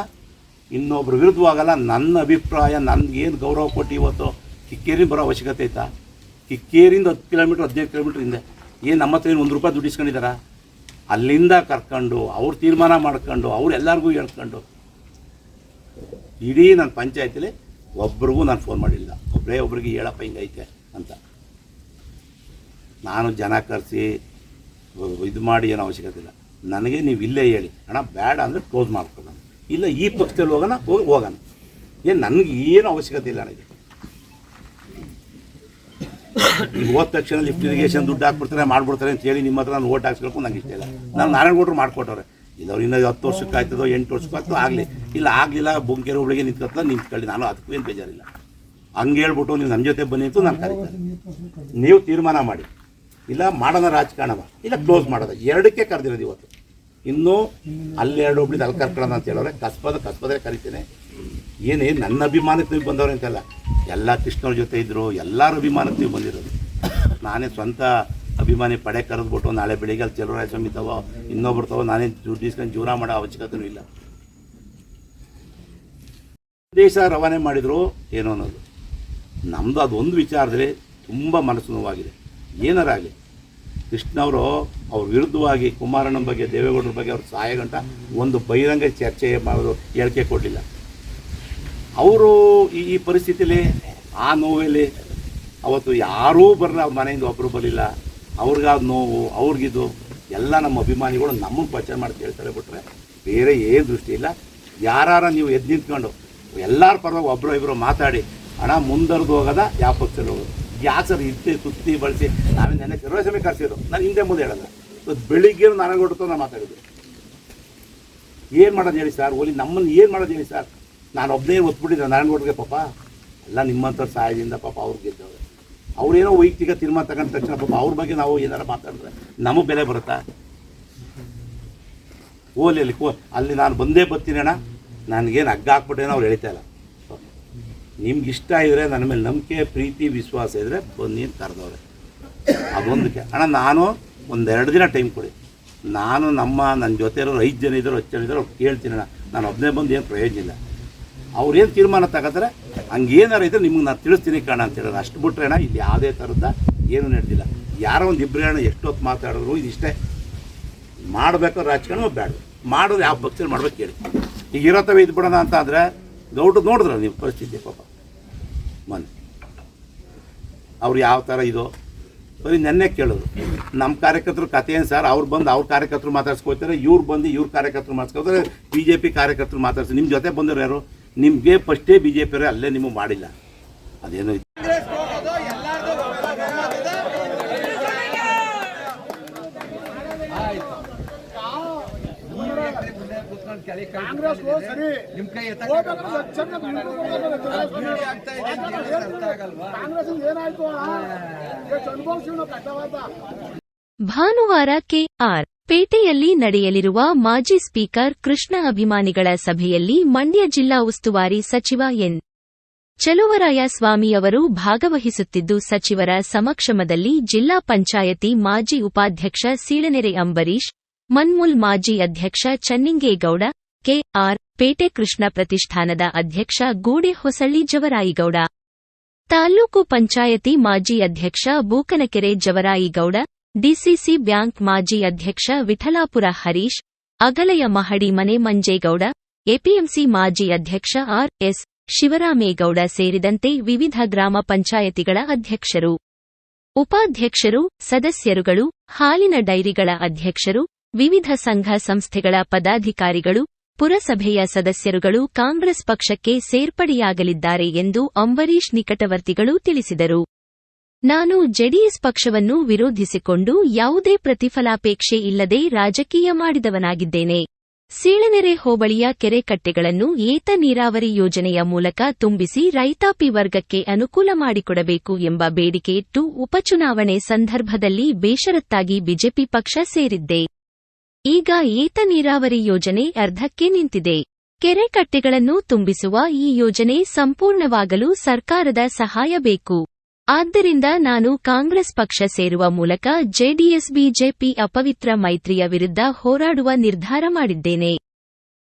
ಇನ್ನೊಬ್ರು ವಿರುದ್ಧವಾಗಲ್ಲ. ನನ್ನ ಅಭಿಪ್ರಾಯ, ನನಗೇನು ಗೌರವ ಕೊಟ್ಟು ಇವತ್ತು ಕಿಕ್ಕೇರಿಂದ ಬರೋ ಅವಶ್ಯಕತೆ ಐತಾ? ಕಿಕ್ಕೇರಿಂದ 10 ಕಿಲೋಮೀಟ್ರ್ 15 ಕಿಲೋಮೀಟ್ರ್ ಹಿಂದೆ ಏನು ನಮ್ಮ ಹತ್ರ ಏನು 1 ರೂಪಾಯಿ ದುಡ್ಡು ಇಸ್ಕೊಂಡಿದ್ದಾರ? ಅಲ್ಲಿಂದ ಕರ್ಕೊಂಡು ಅವ್ರು ತೀರ್ಮಾನ ಮಾಡ್ಕೊಂಡು ಅವ್ರು ಎಲ್ಲರಿಗೂ ಹೇಳ್ಕೊಂಡು ಇಡೀ ನನ್ನ ಪಂಚಾಯತಿಲಿ ಒಬ್ರಿಗೂ ನಾನು ಫೋನ್ ಮಾಡಿಲ್ಲ. ಒಬ್ಬರಿಗೆ ಹೇಳಪ್ಪ ಹಿಂಗೈತೆ ಅಂತ. ನಾನು ಜನ ಕರೆಸಿ ಇದು ಮಾಡಿ ಏನೋ ಅವಶ್ಯಕತೆ ಇಲ್ಲ. ನನಗೆ ನೀವು ಇಲ್ಲೇ ಹೇಳಿ ಅಣ್ಣ, ಬೇಡ ಅಂದರೆ ಕ್ಲೋಸ್ ಮಾಡ್ಕೊಳ್ಳೋಣ, ಇಲ್ಲ ಈ ಪಕ್ಷದಲ್ಲಿ ಹೋಗೋಣ. ಏನು ನನಗೆ ಏನು ಅವಶ್ಯಕತೆ ಇಲ್ಲ. ನನಗೆ ಈಗ ಹೋದ ತಕ್ಷಣ ಲಿಫ್ಟ್ ಇರಿಗೇಷನ್ ದುಡ್ಡು ಹಾಕ್ಬಿಡ್ತಾರೆ, ಮಾಡ್ಬಿಡ್ತಾರೆ ಅಂತ ಹೇಳಿ ನಿಮ್ಮ ಹತ್ರ ನಾನು ಓಟ್ ಹಾಕ್ಸ್ಬೇಕು ನಂಗೆ ಇಷ್ಟ ಇಲ್ಲ. ನಾನು ನಾರಾಯಣಗೌಡರು ಮಾಡಿಕೊಟ್ಟವ್ರೆ. ಇಲ್ಲ ಅವ್ರು ಇನ್ನೂ 10 ವರ್ಷಕ್ಕೆ ಆಯ್ತದೋ 8 ವರ್ಷಕ್ಕೆ ಆಗ್ತದೋ ಆಗಲಿ, ಇಲ್ಲ ಆಗಲಿಲ್ಲ ಬೊಂಕೆರೆ ಹುಡುಗಿ ನಿಂತ್ಕೊಳ್ಳಿ, ನಾನು ಅದಕ್ಕೂ ಏನು ಬೇಜಾರಿಲ್ಲ. ಹಂಗೆ ಹೇಳ್ಬಿಟ್ಟು ನೀವು ನನ್ನ ಜೊತೆ ಬನ್ನಿ ಅಂತ ನಾನು ಕರೀತಾರೆ. ನೀವು ತೀರ್ಮಾನ ಮಾಡಿ, ಇಲ್ಲ ಮಾಡೋಣ ರಾಜಕಾರಣ, ಇಲ್ಲ ಕ್ಲೋಸ್ ಮಾಡೋದು, ಎರಡಕ್ಕೆ ಕರೆದಿರೋದು ಇವತ್ತು. ಇನ್ನೂ ಅಲ್ಲಿ 2 ಒಬ್ಳಿದ್ದು ಅಲ್ಲಿ ಕರ್ಕೊಳ್ಳೋಣ ಅಂತ ಹೇಳೋರೆ. ಕಸ್ಬದೇ ಕರಿತೇನೆ. ಏನೇ ನನ್ನ ಅಭಿಮಾನಕ್ಕೆ ನೀವು ಬಂದವ್ರೆ ಅಂತೆಲ್ಲ, ಎಲ್ಲ ಕೃಷ್ಣವ್ರ ಜೊತೆ ಇದ್ದರು, ಎಲ್ಲರ ಅಭಿಮಾನಕ್ಕೆ ನೀವು ಬಂದಿರೋದು. ನಾನೇ ಸ್ವಂತ ಅಭಿಮಾನಿ ಪಡೆ ಕರೆದ್ಬಿಟ್ಟು ನಾಳೆ ಬೆಳಿಗ್ಗೆ ಅಲ್ಲಿ ಚಲುವರಾಯಸ್ವಾಮಿ ತಗೋ ಇನ್ನೊಬ್ರು ತಗೋ ನಾನೇ ದುಡ್ಡು ಇಸ್ಕೊಂಡು ಜೀವನ ಮಾಡೋ ಅವಶ್ಯಕತೆಯೂ ಇಲ್ಲ. ದೇಶ ರವಾನೆ ಮಾಡಿದ್ರು ಏನೋ ಅನ್ನೋದು ನಮ್ಮದು. ಅದೊಂದು ವಿಚಾರದಲ್ಲಿ ತುಂಬ ಮನಸ್ಸು ನೋವಾಗಿದೆ. ಏನಾರಾಗಲಿ ಕೃಷ್ಣವರು ಅವ್ರ ವಿರುದ್ಧವಾಗಿ ಕುಮಾರಣ್ಣ ಬಗ್ಗೆ, ದೇವೇಗೌಡರ ಬಗ್ಗೆ ಅವ್ರ ಸಹಾಯ ಗಂಟ ಒಂದು ಬಹಿರಂಗ ಚರ್ಚೆ ಮಾಡೋದು, ಹೇಳಿಕೆ ಕೊಡಲಿಲ್ಲ. ಅವರು ಈ ಪರಿಸ್ಥಿತಿಲಿ ಆ ನೋವಲ್ಲಿ ಅವತ್ತು ಯಾರೂ ಬರಲ್ಲ, ಅವ್ರ ಮನೆಯಿಂದ ಒಬ್ಬರು ಬರಲಿಲ್ಲ. ಅವ್ರಿಗಾದ ನೋವು, ಅವ್ರಿಗಿದು ಎಲ್ಲ ನಮ್ಮ ಅಭಿಮಾನಿಗಳು ನಮ್ಮನ್ನು ಪ್ರಚಾರ ಮಾಡಿ ಹೇಳ್ತಾರೆ ಬಿಟ್ರೆ ಬೇರೆ ಏನು ದೃಷ್ಟಿ ಇಲ್ಲ. ಯಾರು ನೀವು ಎದ್ದು ನಿಂತ್ಕೊಂಡು ಎಲ್ಲರ ಪರವಾಗಿ ಒಬ್ಬರು ಇಬ್ಬರು ಮಾತಾಡಿ ಹಣ ಮುಂದರ್ದು ಹೋಗೋದ, ಯಾವ ಪಕ್ಷದಲ್ಲಿ ಹೋಗೋದು? ಯಾಕೆ ಸರ್ ಇತ್ತು ಸುತ್ತಿ ಬಳಸಿ ನಾವೇ ನೆನ್ನೆ ಚಲುವರಾಯಸ್ವಾಮಿ ಕರೆಸಿದ್ರು. ನಾನು ಹಿಂದೆ ಮುಂದೆ ಹೇಳಲ್ಲ, ಬೆಳಿಗ್ಗೆ ನಾರಾಯಣಗೌಡರು ನಾನು ಮಾತಾಡಿದ್ರು. ಏನು ಮಾಡೋದು ಹೇಳಿ ಸರ್, ಓಲಿ ನಮ್ಮನ್ನು ಏನು ಮಾಡೋದು ಹೇಳಿ ಸರ್? ನಾನು ಒಬ್ಬನೇ ಒತ್ಬಿಟ್ಟಿದ್ದೆ ನಾರಾಯಣಗೌಡರಿಗೆ. ಪಾಪ ಎಲ್ಲ ನಿಮ್ಮಂಥವ್ರ ಸಹಾಯದಿಂದ ಪಾಪ ಅವ್ರಿಗೆ ಗೆದ್ದವ್ರೆ. ಅವ್ರೇನೋ ವೈಯಕ್ತಿಕ ತೀರ್ಮಾನ ತಗೊಂಡ ತಕ್ಷಣ ಪಾಪ ಅವ್ರ ಬಗ್ಗೆ ನಾವು ಏನಾರು ಮಾತಾಡಿದ್ರೆ ನಮಗೆ ಬೆಲೆ ಬರುತ್ತಾ? ಓಲಿ ಅಲ್ಲಿ ನಾನು ಬಂದೇ ಬರ್ತೀನಿ ಅಣ್ಣ, ನನಗೇನು ಹಗ್ಗ ಹಾಕ್ಬಿಟ್ಟೇನೋ ಅವ್ರು ಹೇಳ್ತಾ ಇಲ್ಲ. ನಿಮ್ಗೆ ಇಷ್ಟ ಇದ್ದರೆ ನನ್ನ ಮೇಲೆ ನಂಬಿಕೆ ಪ್ರೀತಿ ವಿಶ್ವಾಸ ಇದ್ದರೆ ಬನ್ನಿ ಅಂತ ಕರೆದವ್ರೆ. ಅದೊಂದಕ್ಕೆ ಅಣ್ಣ ನಾನು 1-2 ದಿನ ಟೈಮ್ ಕೊಡಿ. ನಾನು ನನ್ನ ಜೊತೆ ಇರೋರು 5 ಜನ ಇದ್ದರು 10 ಜನ ಇದ್ದರು ಅವ್ರು ಕೇಳ್ತೀನಿ ಅಣ್ಣ. ನಾನು ಒಬ್ಬನೇ ಬಂದು ಏನು ಪ್ರಯೋಜನ ಇಲ್ಲ. ಅವ್ರೇನು ತೀರ್ಮಾನ ತಗೋತಾರೆ ಹಂಗೇನಾರು ಇದ್ದರೆ ನಿಮ್ಗೆ ನಾನು ತಿಳಿಸ್ತೀನಿ ಕಾಣ ಅಂತ ಹೇಳೋದು. ಅಷ್ಟು ಬಿಟ್ರೆ ಅಣ್ಣ ಇಲ್ಲಿ ಯಾವುದೇ ಥರದ ಏನೂ ನಡೆದಿಲ್ಲ. ಯಾರೋ ಒಂದು ಇಬ್ಬರೇ ಅಣ್ಣ ಎಷ್ಟೊತ್ತು ಮಾತಾಡಿದ್ರು ಇದಿಷ್ಟೇ. ಮಾಡಬೇಕು ರಾಜಕಾರಣ ಬೇಡ, ಮಾಡೋದು ಯಾವ ಪಕ್ಷದಲ್ಲಿ ಮಾಡ್ಬೇಕು ಹೇಳಿ. ಈಗ ಇರೋತವೆ ಇದು ಬಿಡೋಣ ಅಂತ ಅಂದರೆ ಗೌಡ್ರು ನೋಡಿದ್ರ ನೀವು ಪರಿಸ್ಥಿತಿ ಪಾಪ ಮೊನ್ನೆ ಅವ್ರು ಯಾವ ಥರ ಇದು ಬರೀ ನೆನ್ನೆ ಕೇಳೋದು. ನಮ್ಮ ಕಾರ್ಯಕರ್ತರು ಕಥೆ ಏನು ಸರ್? ಅವ್ರು ಬಂದು ಅವ್ರ ಕಾರ್ಯಕರ್ತರು ಮಾತಾಡ್ಸ್ಕೊಳ್ತಾರೆ, ಇವ್ರು ಬಂದು ಇವ್ರ ಕಾರ್ಯಕರ್ತರು ಮಾತಾಡ್ಸ್ಕೊಳ್ತಾರೆ, BJP ಕಾರ್ಯಕರ್ತರು ಮಾತಾಡ್ತಾರೆ. ನಿಮ್ಮ ಜೊತೆ ಬಂದವರು ಯಾರು? ನಿಮಗೆ ಫಸ್ಟೇ BJP ಅವರೇ ಅಲ್ಲೇ ನಿಮಗೆ ಮಾಡಿಲ್ಲ. ಅದೇನೋ ಭಾನುವಾರ KR ಪೇಟೆಯಲ್ಲಿ ನಡೆಯಲಿರುವ ಮಾಜಿ ಸ್ಪೀಕರ್ ಕೃಷ್ಣ ಅಭಿಮಾನಿಗಳ ಸಭೆಯಲ್ಲಿ ಮಂಡ್ಯ ಜಿಲ್ಲಾ ಉಸ್ತುವಾರಿ ಸಚಿವ ಎನ್. ಚಲುವರಾಯಸ್ವಾಮಿಯವರು ಭಾಗವಹಿಸುತ್ತಿದ್ದು, ಸಚಿವರ ಸಮಕ್ಷಮದಲ್ಲಿ ಜಿಲ್ಲಾ ಪಂಚಾಯತಿ ಮಾಜಿ ಉಪಾಧ್ಯಕ್ಷ ಸೀಳನೆರೆ ಅಂಬರೀಶ್, ಮನ್ಮೂಲ್ ಮಾಜಿ ಅಧ್ಯಕ್ಷ ಚನ್ನಿಂಗೇಗೌಡ, KR ಪೇಟೆ ಕೃಷ್ಣ ಪ್ರತಿಷ್ಠಾನದ ಅಧ್ಯಕ್ಷ ಗೂಡೆ ಹೊಸಳ್ಳಿ ಜವರಾಯಿಗೌಡ, ತಾಲೂಕು ಪಂಚಾಯತಿ ಮಾಜಿ ಅಧ್ಯಕ್ಷ ಬೂಕನಕೆರೆ ಜವರಾಯಿಗೌಡ, ಡಿಸಿಸಿ ಬ್ಯಾಂಕ್ ಮಾಜಿ ಅಧ್ಯಕ್ಷ ವಿಠಲಾಪುರ ಹರೀಶ್, ಅಗಲಯ ಮಹಡಿ ಮನೆ ಮಂಜೇಗೌಡ, ಎಪಿಎಂಸಿ ಮಾಜಿ ಅಧ್ಯಕ್ಷ ಆರ್.ಎಸ್. ಶಿವರಾಮೇಗೌಡ ಸೇರಿದಂತೆ ವಿವಿಧ ಗ್ರಾಮ ಪಂಚಾಯತಿಗಳ ಅಧ್ಯಕ್ಷರು, ಉಪಾಧ್ಯಕ್ಷರು, ಸದಸ್ಯರುಗಳು, ಹಾಲಿನ ಡೈರಿಗಳ ಅಧ್ಯಕ್ಷರು, ವಿವಿಧ ಸಂಘ ಸಂಸ್ಥೆಗಳ ಪದಾಧಿಕಾರಿಗಳು, ಪುರಸಭೆಯ ಸದಸ್ಯರುಗಳು ಕಾಂಗ್ರೆಸ್ ಪಕ್ಷಕ್ಕೆ ಸೇರ್ಪಡೆಯಾಗಲಿದ್ದಾರೆ ಎಂದು ಅಂಬರೀಶ್ ನಿಕಟವರ್ತಿಗಳು ತಿಳಿಸಿದರು. ನಾನು ಜೆಡಿಎಸ್ ಪಕ್ಷವನ್ನು ವಿರೋಧಿಸಿಕೊಂಡು ಯಾವುದೇ ಪ್ರತಿಫಲಾಪೇಕ್ಷೆ ಇಲ್ಲದೆ ರಾಜಕೀಯ ಮಾಡಿದವನಾಗಿದ್ದೇನೆ. ಸೀಳನೆರೆ ಹೋಬಳಿಯ ಕೆರೆಕಟ್ಟೆಗಳನ್ನು ಏತ ನೀರಾವರಿ ಯೋಜನೆಯ ಮೂಲಕ ತುಂಬಿಸಿ ರೈತಾಪಿ ವರ್ಗಕ್ಕೆ ಅನುಕೂಲ ಮಾಡಿಕೊಡಬೇಕು ಎಂಬ ಬೇಡಿಕೆ ಇಟ್ಟು ಉಪಚುನಾವಣೆ ಸಂದರ್ಭದಲ್ಲಿ ಬೇಷರತ್ತಾಗಿ ಬಿಜೆಪಿ ಪಕ್ಷ ಸೇರಿದ್ದೆ. ಈಗ ಏತ ನೀರಾವರಿ ಯೋಜನೆ ಅರ್ಧಕ್ಕೆ ನಿಂತಿದೆ. ಕೆರೆಕಟ್ಟೆಗಳನ್ನು ತುಂಬಿಸುವ ಈ ಯೋಜನೆ ಸಂಪೂರ್ಣವಾಗಲು ಸರ್ಕಾರದ ಸಹಾಯ ಬೇಕು. ಆದ್ದರಿಂದ ನಾನು ಕಾಂಗ್ರೆಸ್ ಪಕ್ಷ ಸೇರುವ ಮೂಲಕ ಜೆಡಿಎಸ್-ಬಿಜೆಪಿ ಅಪವಿತ್ರ ಮೈತ್ರಿಯ ವಿರುದ್ಧ ಹೋರಾಡುವ ನಿರ್ಧಾರ ಮಾಡಿದ್ದೇನೆ.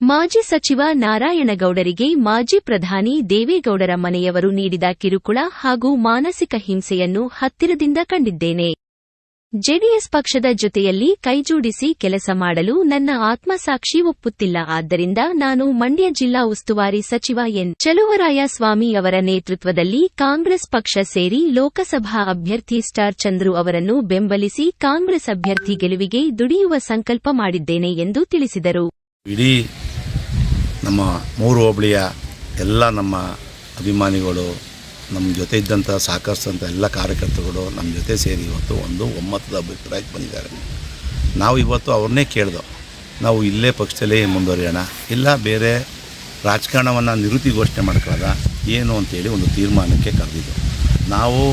ಮಾಜಿ ಸಚಿವ ನಾರಾಯಣಗೌಡರಿಗೆ ಮಾಜಿ ಪ್ರಧಾನಿ ದೇವೇಗೌಡರ ಮನೆಯವರು ನೀಡಿದ ಕಿರುಕುಳ ಹಾಗೂ ಮಾನಸಿಕ ಹಿಂಸೆಯನ್ನು ಹತ್ತಿರದಿಂದ ಕಂಡಿದ್ದೇನೆ. ಜೆಡಿಎಸ್ ಪಕ್ಷದ ಜೊತೆಯಲ್ಲಿ ಕೈಜೋಡಿಸಿ ಕೆಲಸ ಮಾಡಲು ನನ್ನ ಆತ್ಮಸಾಕ್ಷಿ ಒಪ್ಪುತ್ತಿಲ್ಲ. ಆದ್ದರಿಂದ ನಾನು ಮಂಡ್ಯ ಜಿಲ್ಲಾ ಉಸ್ತುವಾರಿ ಸಚಿವ ಎನ್. ಚಲುವರಾಯಸ್ವಾಮಿ ಅವರ ನೇತೃತ್ವದಲ್ಲಿ ಕಾಂಗ್ರೆಸ್ ಪಕ್ಷ ಸೇರಿ ಲೋಕಸಭಾ ಅಭ್ಯರ್ಥಿ ಸ್ಟಾರ್ ಚಂದ್ರು ಅವರನ್ನು ಬೆಂಬಲಿಸಿ ಕಾಂಗ್ರೆಸ್ ಅಭ್ಯರ್ಥಿ ಗೆಲುವಿಗೆ ದುಡಿಯುವ ಸಂಕಲ್ಪ ಮಾಡಿದ್ದೇನೆ ಎಂದು ತಿಳಿಸಿದರು. ಇಡೀ ನಮ್ಮ 3 ಹೋಬಳಿಯ ಎಲ್ಲ ನಮ್ಮ ಅಭಿಮಾನಿಗಳು, ನಮ್ಮ ಜೊತೆ ಇದ್ದಂಥ ಸಾಕಷ್ಟು ಎಲ್ಲ ಕಾರ್ಯಕರ್ತರುಗಳು ನಮ್ಮ ಜೊತೆ ಸೇರಿ ಇವತ್ತು ಒಂದು ಒಮ್ಮತದ ಅಭಿಪ್ರಾಯಕ್ಕೆ ಬಂದಿದ್ದಾರೆ. ನಾವು ಇವತ್ತು ಅವ್ರನ್ನೇ ಕೇಳ್ದೋ, ನಾವು ಇಲ್ಲೇ ಪಕ್ಷದಲ್ಲೇ ಮುಂದುವರಿಯೋಣ, ಇಲ್ಲ ಬೇರೆ ರಾಜಕಾರಣವನ್ನು ನಿವೃತ್ತಿ ಘೋಷಣೆ ಮಾಡ್ಕೊಳ್ಳೋದ ಏನು ಅಂತೇಳಿ ಒಂದು ತೀರ್ಮಾನಕ್ಕೆ ಕರೆದಿದ್ದು. ನಾವು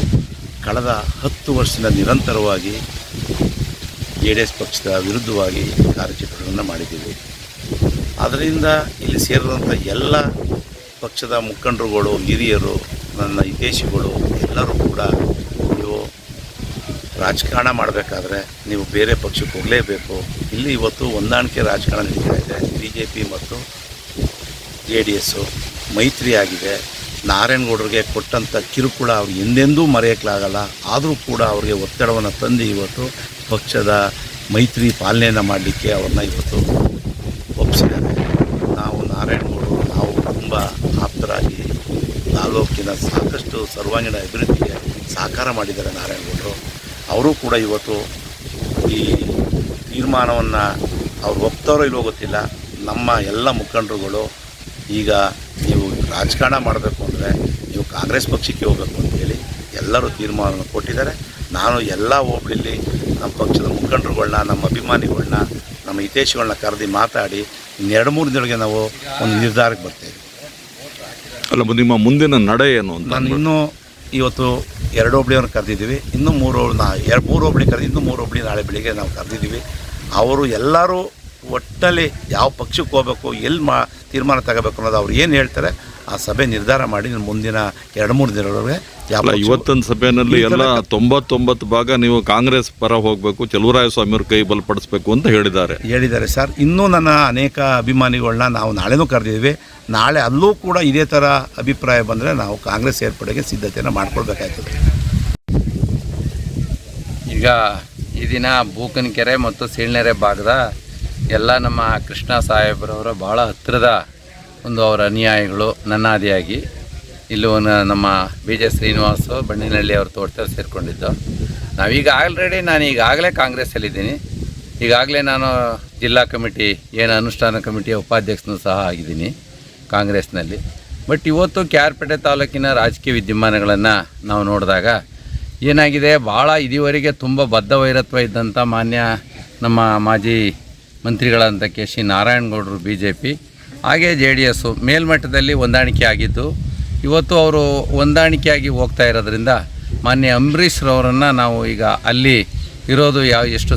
ಕಳೆದ 10 ವರ್ಷದಿಂದ ನಿರಂತರವಾಗಿ ಜೆಡಿಎಸ್ ಪಕ್ಷದ ವಿರುದ್ಧವಾಗಿ ಕಾರ್ಯಚಟುವಟಿಕೆಗಳನ್ನು ಮಾಡಿದ್ದೀವಿ. ಅದರಿಂದ ಇಲ್ಲಿ ಸೇರಿದಂಥ ಎಲ್ಲ ಪಕ್ಷದ ಮುಖಂಡರುಗಳು, ಹಿರಿಯರು, ನನ್ನ ಹಿತೈಷಿಗಳು ಎಲ್ಲರೂ ಕೂಡ ನೀವು ರಾಜಕಾರಣ ಮಾಡಬೇಕಾದ್ರೆ ನೀವು ಬೇರೆ ಪಕ್ಷಕ್ಕೆ ಹೋಗಲೇಬೇಕು. ಇಲ್ಲಿ ಇವತ್ತು ಹೊಂದಾಣಿಕೆ ರಾಜಕಾರಣ ನಡೀತಾ ಇದೆ. BJP ಮತ್ತು JDS ಮೈತ್ರಿ ಆಗಿದೆ. ನಾರಾಯಣಗೌಡರಿಗೆ ಕೊಟ್ಟಂಥ ಕಿರುಕುಳ ಅವ್ರು ಎಂದೆಂದೂ ಮರೆಯೋಕ್ಕಾಗಲ್ಲ. ಆದರೂ ಕೂಡ ಅವ್ರಿಗೆ ಒತ್ತಡವನ್ನು ತಂದು ಇವತ್ತು ಪಕ್ಷದ ಮೈತ್ರಿ ಪಾಲನೆಯನ್ನು ಮಾಡಲಿಕ್ಕೆ ಅವ್ರನ್ನ ಇವತ್ತು ಒಪ್ಪಿಸಿದ್ದಾರೆ. ನಾವು ನಾರಾಯಣಗೌಡರು ನಾವು ತುಂಬ ಆಪ್ತರಾಗಿ ತಾಲೂಕಿನ ಸಾಕಷ್ಟು ಸರ್ವಾಂಗೀಣ ಅಭಿವೃದ್ಧಿಗೆ ಸಹಕಾರ ಮಾಡಿದ್ದಾರೆ ನಾರಾಯಣಗೌಡರು. ಅವರು ಕೂಡ ಇವತ್ತು ಈ ತೀರ್ಮಾನವನ್ನು ಅವ್ರು ಒಪ್ತಾರೋ ಇಲ್ಲವೋ ಗೊತ್ತಿಲ್ಲ. ನಮ್ಮ ಎಲ್ಲ ಮುಖಂಡರುಗಳು ಈಗ ನೀವು ರಾಜಕಾರಣ ಮಾಡಬೇಕು ಅಂದರೆ ನೀವು ಕಾಂಗ್ರೆಸ್ ಪಕ್ಷಕ್ಕೆ ಹೋಗಬೇಕು ಅಂತೇಳಿ ಎಲ್ಲರೂ ತೀರ್ಮಾನವನ್ನು ಕೊಟ್ಟಿದ್ದಾರೆ. ನಾನು ಎಲ್ಲ ಹೋಬಳಿಲಿ ನಮ್ಮ ಪಕ್ಷದ ಮುಖಂಡರುಗಳನ್ನ, ನಮ್ಮ ಅಭಿಮಾನಿಗಳನ್ನ, ನಮ್ಮ ಹಿತೈಷಿಗಳನ್ನ ಕರೆದು ಮಾತಾಡಿ 2-3 ದಿನಗಳಿಗೆ ನಾವು ಒಂದು ನಿರ್ಧಾರಕ್ಕೆ ಬರ್ತೇವೆ. ಅಲ್ಲ, ನಿಮ್ಮ ಮುಂದಿನ ನಡೆ ಏನು ಅಂತ? ನಾನು ಇನ್ನೂ ಇವತ್ತು 2 ಹೋಬಳಿಯನ್ನು ಕರೆದಿದ್ದೀವಿ. ಇನ್ನೂ 3 ಹೋಬಳಿ ಕರೆದು ಇನ್ನೂ 3 ಹೋಬಳಿ ನಾಳೆ ಬೆಳಿಗ್ಗೆ ನಾವು ಕರೆದಿದ್ದೀವಿ. ಅವರು ಎಲ್ಲರೂ ಒಟ್ಟಲ್ಲಿ ಯಾವ ಪಕ್ಷಕ್ಕೆ ಹೋಗಬೇಕು, ಎಲ್ಲಿ ತೀರ್ಮಾನ ತಗೋಬೇಕು ಅನ್ನೋದು ಅವ್ರು ಏನು ಹೇಳ್ತಾರೆ ಆ ಸಭೆ ನಿರ್ಧಾರ ಮಾಡಿ ಮುಂದಿನ 2-3 ದಿನಗಳವರೆಗೆ ಇವತ್ತಿನ ಸಭೆಯಲ್ಲಿ ಎಲ್ಲ 99 ಭಾಗ ನೀವು ಕಾಂಗ್ರೆಸ್ ಪರ ಹೋಗಬೇಕು, ಚಲುವರಾಯಸ್ವಾಮಿ ಅವ್ರ ಕೈ ಬಲಪಡಿಸಬೇಕು ಅಂತ ಹೇಳಿದ್ದಾರೆ ಸರ್. ಇನ್ನೂ ನನ್ನ ಅನೇಕ ಅಭಿಮಾನಿಗಳನ್ನ ನಾವು ನಾಳೆನೂ ಕರೆದಿದ್ದೀವಿ. ನಾಳೆ ಅಲ್ಲೂ ಕೂಡ ಇದೇ ಥರ ಅಭಿಪ್ರಾಯ ಬಂದರೆ ನಾವು ಕಾಂಗ್ರೆಸ್ ಸೇರ್ಪಡೆಗೆ ಸಿದ್ಧತೆಯನ್ನು ಮಾಡ್ಕೊಳ್ಬೇಕಾಗ್ತದೆ. ಈಗ ಈ ದಿನ ಬೂಕನಕೆರೆ ಮತ್ತು ಸೀಳ್ನೆರೆ ಭಾಗದ ಎಲ್ಲ ನಮ್ಮ ಕೃಷ್ಣ ಸಾಹೇಬ್ರವರ ಭಾಳ ಹತ್ತಿರದ ಒಂದು ಅವರ ಅನುಯಾಯಿಗಳು ನನ್ನಾದಿಯಾಗಿ ಇಲ್ಲಿ ನಮ್ಮ BJ ಶ್ರೀನಿವಾಸ್ ಬಂಡಿನಹಳ್ಳಿ ಅವ್ರ ತೋಟದಲ್ಲಿ ಸೇರಿಕೊಂಡಿದ್ದು. ನಾನು ಈಗಾಗಲೇ ಕಾಂಗ್ರೆಸ್ಸಲ್ಲಿದ್ದೀನಿ. ಈಗಾಗಲೇ ನಾನು ಜಿಲ್ಲಾ ಕಮಿಟಿ ಅನುಷ್ಠಾನ ಕಮಿಟಿಯ ಉಪಾಧ್ಯಕ್ಷನೂ ಸಹ ಆಗಿದ್ದೀನಿ ಕಾಂಗ್ರೆಸ್ನಲ್ಲಿ. ಬಟ್ ಇವತ್ತು KR-ಪೇಟೆ ತಾಲೂಕಿನ ರಾಜಕೀಯ ವಿದ್ಯಮಾನಗಳನ್ನು ನಾವು ನೋಡಿದಾಗ ಏನಾಗಿದೆ, ಭಾಳ ಇದುವರೆಗೆ ತುಂಬ ಬದ್ಧ ವೈರತ್ವ ಇದ್ದಂಥ ಮಾನ್ಯ ನಮ್ಮ ಮಾಜಿ ಮಂತ್ರಿಗಳಂಥ ಕೆ.ಸಿ. ನಾರಾಯಣಗೌಡರು BJP ಹಾಗೆ JDS ಮೇಲ್ಮಟ್ಟದಲ್ಲಿ ಹೊಂದಾಣಿಕೆ ಆಗಿದ್ದು, ಇವತ್ತು ಅವರು ಹೊಂದಾಣಿಕೆಯಾಗಿ ಹೋಗ್ತಾ ಇರೋದ್ರಿಂದ ಮಾನ್ಯ ಅಂಬರೀಷ್ರವರನ್ನು ನಾವು ಈಗ ಅಲ್ಲಿ ಇರೋದು ಎಷ್ಟು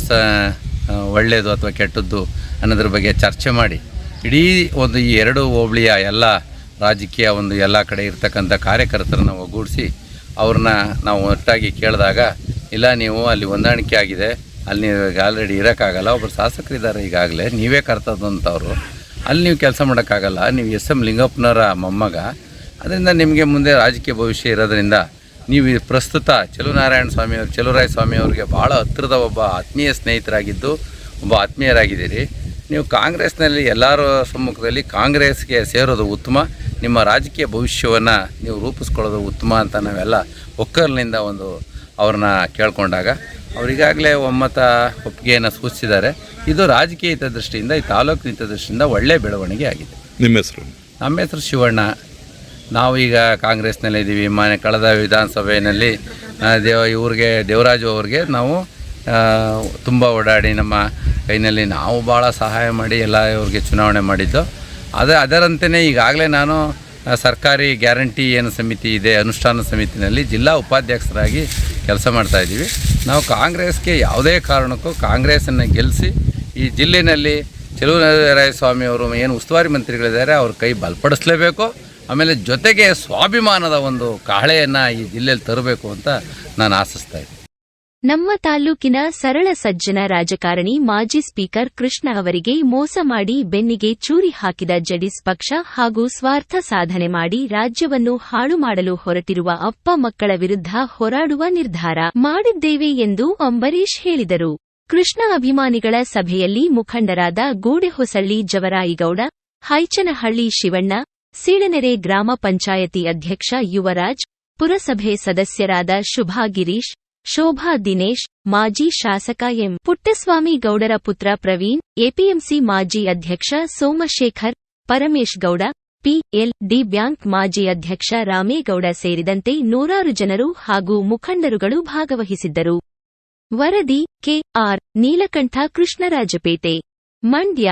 ಒಳ್ಳೆಯದು ಅಥವಾ ಕೆಟ್ಟದ್ದು ಅನ್ನೋದ್ರ ಬಗ್ಗೆ ಚರ್ಚೆ ಮಾಡಿ ಇಡೀ ಒಂದು ಈ 2 ಹೋಬಳಿಯ ಎಲ್ಲ ರಾಜಕೀಯ ಎಲ್ಲ ಕಡೆ ಇರ್ತಕ್ಕಂಥ ಕಾರ್ಯಕರ್ತರನ್ನ ಒಗ್ಗೂಡಿಸಿ ಅವ್ರನ್ನ ನಾವು ಒಟ್ಟಾಗಿ ಕೇಳಿದಾಗ, ಇಲ್ಲ ನೀವು ಅಲ್ಲಿ ಹೊಂದಾಣಿಕೆ ಆಗಿದೆ, ಅಲ್ಲಿ ನೀವು ಆಲ್ರೆಡಿ ಇರೋಕ್ಕಾಗಲ್ಲ, ಒಬ್ಬರು ಶಾಸಕರಿದ್ದಾರೆ ಈಗಾಗಲೇ, ನೀವೇ ಕರ್ತದಂಥವ್ರು, ಅಲ್ಲಿ ನೀವು ಕೆಲಸ ಮಾಡೋಕ್ಕಾಗಲ್ಲ, ನೀವು SM ಲಿಂಗಪ್ಪನವರ ಮೊಮ್ಮಗ, ಅದರಿಂದ ನಿಮಗೆ ಮುಂದೆ ರಾಜಕೀಯ ಭವಿಷ್ಯ ಇರೋದ್ರಿಂದ ನೀವು ಈ ಪ್ರಸ್ತುತ ಚಲುವರಾಯ ಸ್ವಾಮಿ ಅವರಿಗೆ ಭಾಳ ಹತ್ತಿರದ ಒಬ್ಬ ಆತ್ಮೀಯ ಸ್ನೇಹಿತರಾಗಿದ್ದು ಒಬ್ಬ ಆತ್ಮೀಯರಾಗಿದ್ದೀರಿ. ನೀವು ಕಾಂಗ್ರೆಸ್ನಲ್ಲಿ ಎಲ್ಲರ ಸಮ್ಮುಖದಲ್ಲಿ ಕಾಂಗ್ರೆಸ್ಗೆ ಸೇರೋದು ಉತ್ತಮ, ನಿಮ್ಮ ರಾಜಕೀಯ ಭವಿಷ್ಯವನ್ನು ನೀವು ರೂಪಿಸ್ಕೊಳ್ಳೋದು ಉತ್ತಮ ಅಂತ ನಾವೆಲ್ಲ ಒಕ್ಕಲಿನಿಂದ ಅವ್ರನ್ನ ಕೇಳ್ಕೊಂಡಾಗ ಅವರಿಗಾಗಲೇ ಒಪ್ಪಿಗೆಯನ್ನು ಸೂಚಿಸಿದ್ದಾರೆ. ಇದು ರಾಜಕೀಯ ಹಿತದೃಷ್ಟಿಯಿಂದ, ಈ ತಾಲೂಕು ಹಿತದೃಷ್ಟಿಯಿಂದ ಒಳ್ಳೆಯ ಬೆಳವಣಿಗೆ ಆಗಿದೆ. ನಿಮ್ಮ ಹೆಸರು? ನಮ್ಮ ಹೆಸರು ಶಿವಣ್ಣ. ನಾವೀಗ ಕಾಂಗ್ರೆಸ್ನಲ್ಲಿದ್ದೀವಿ. ಕಳೆದ ವಿಧಾನಸಭೆಯಲ್ಲಿ ದೇವರಾಜು ಅವ್ರಿಗೆ ನಾವು ತುಂಬ ಓಡಾಡಿ ನಮ್ಮ ಕೈನಲ್ಲಿ ನಾವು ಭಾಳ ಸಹಾಯ ಮಾಡಿ ಎಲ್ಲ ಇವ್ರಿಗೆ ಚುನಾವಣೆ ಮಾಡಿದ್ದು. ಅದರಂತೆಯೇ ಈಗಾಗಲೇ ನಾನು ಸರ್ಕಾರಿ ಗ್ಯಾರಂಟಿ ಏನು ಸಮಿತಿ ಇದೆ, ಅನುಷ್ಠಾನ ಸಮಿತಿನಲ್ಲಿ ಜಿಲ್ಲಾ ಉಪಾಧ್ಯಕ್ಷರಾಗಿ ಕೆಲಸ ಮಾಡ್ತಾಯಿದ್ದೀವಿ. ನಾವು ಕಾಂಗ್ರೆಸ್ಗೆ ಯಾವುದೇ ಕಾರಣಕ್ಕೂ ಕಾಂಗ್ರೆಸ್ಸನ್ನು ಗೆಲ್ಲಿಸಿ ಈ ಜಿಲ್ಲೆಯಲ್ಲಿ ಚಲುವರಾಯ ಸ್ವಾಮಿ ಅವರು ಏನು ಉಸ್ತುವಾರಿ ಮಂತ್ರಿಗಳಿದ್ದಾರೆ ಅವ್ರ ಕೈ ಬಲಪಡಿಸಲೇಬೇಕು. ಆಮೇಲೆ ಜೊತೆಗೆ ಸ್ವಾಭಿಮಾನದ ಕಹಳೆಯನ್ನು ಈ ಜಿಲ್ಲೆಯಲ್ಲಿ ತರಬೇಕು ಅಂತ ನಾನು ಆಶಿಸ್ತಾ ಇದ್ದೀನಿ. ನಮ್ಮ ತಾಲೂಕಿನ ಸರಳ ಸಜ್ಜನ ರಾಜಕಾರಣಿ ಮಾಜಿ ಸ್ಪೀಕರ್ ಕೃಷ್ಣ ಅವರಿಗೆ ಮೋಸ ಮಾಡಿ ಬೆನ್ನಿಗೆ ಚೂರಿ ಹಾಕಿದ ಜೆಡಿಎಸ್ ಪಕ್ಷ ಹಾಗೂ ಸ್ವಾರ್ಥ ಸಾಧನೆ ಮಾಡಿ ರಾಜ್ಯವನ್ನು ಹಾಳು ಮಾಡಲು ಹೊರಟಿರುವ ಅಪ್ಪ ಮಕ್ಕಳ ವಿರುದ್ಧ ಹೋರಾಡುವ ನಿರ್ಧಾರ ಮಾಡಿದ್ದೇವೆ ಎಂದು ಅಂಬರೀಶ್ ಹೇಳಿದರು. ಕೃಷ್ಣ ಅಭಿಮಾನಿಗಳ ಸಭೆಯಲ್ಲಿ ಮುಖಂಡರಾದ ಗೂಡೆಹೊಸಳ್ಳಿ ಜವರಾಯಿಗೌಡ, ಹೈಚನಹಳ್ಳಿ ಶಿವಣ್ಣ, ಸೀಳನೆರೆ ಗ್ರಾಮ ಪಂಚಾಯತಿ ಅಧ್ಯಕ್ಷ ಯುವರಾಜ್, ಪುರಸಭೆ ಸದಸ್ಯರಾದ ಶುಭಾ ಗಿರೀಶ್, ಶೋಭಾ ದಿನೇಶ್, ಮಾಜಿ ಶಾಸಕ ಎಂ. ಪುಟ್ಟಸ್ವಾಮಿ ಗೌಡರ ಪುತ್ರ ಪ್ರವೀಣ್, ಎಪಿಎಂಸಿ ಮಾಜಿ ಅಧ್ಯಕ್ಷ ಸೋಮಶೇಖರ್, ಪರಮೇಶ್ ಗೌಡ, ಪಿಎಲ್.ಡಿ ಬ್ಯಾಂಕ್ ಮಾಜಿ ಅಧ್ಯಕ್ಷ ರಾಮೇಗೌಡ ಸೇರಿದಂತೆ ನೂರಾರು ಜನರು ಹಾಗೂ ಮುಖಂಡರುಗಳು ಭಾಗವಹಿಸಿದ್ದರು. ವರದಿ ಕೆಆರ್ ನೀಲಕಂಠ, ಕೃಷ್ಣರಾಜಪೇಟೆ, ಮಂಡ್ಯ.